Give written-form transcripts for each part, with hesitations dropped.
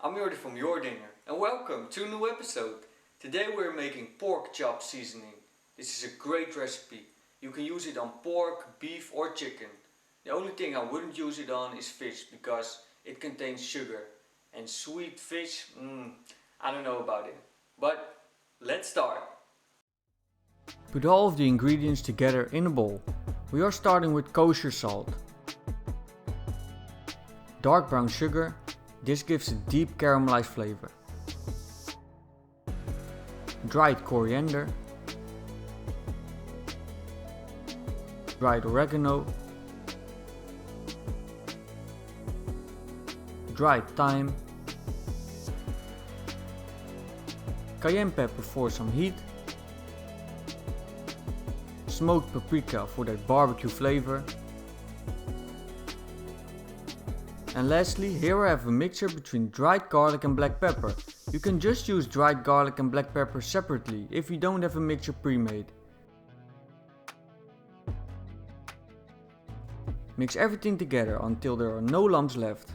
I'm Jordi from Jordinner and welcome to a new episode. Today we're making pork chop seasoning. This is a great recipe. You can use it on pork, beef or chicken. The only thing I wouldn't use it on is fish because it contains sugar. And sweet fish, I don't know about it. But let's start. Put all of the ingredients together in a bowl. We are starting with kosher salt. Dark brown sugar. This gives a deep caramelized flavor. Dried coriander. Dried oregano. Dried thyme. Cayenne pepper for some heat. Smoked paprika for that barbecue flavor. And lastly, here I have a mixture between dried garlic and black pepper. You can just use dried garlic and black pepper separately if you don't have a mixture pre-made. Mix everything together until there are no lumps left.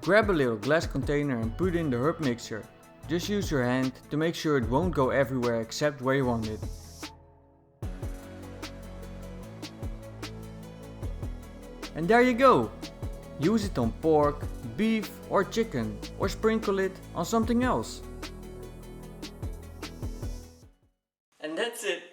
Grab a little glass container and put in the herb mixture. Just use your hand to make sure it won't go everywhere except where you want it. And there you go! Use it on pork, beef or chicken, or sprinkle it on something else. And that's it!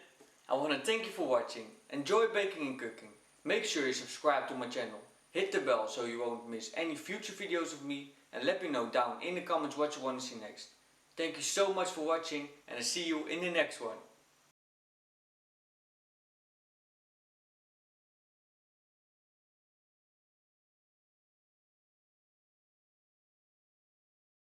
I want to thank you for watching. Enjoy baking and cooking. Make sure you subscribe to my channel. Hit the bell so you won't miss any future videos of me, and let me know down in the comments what you want to see next. Thank you so much for watching and I'll see you in the next one.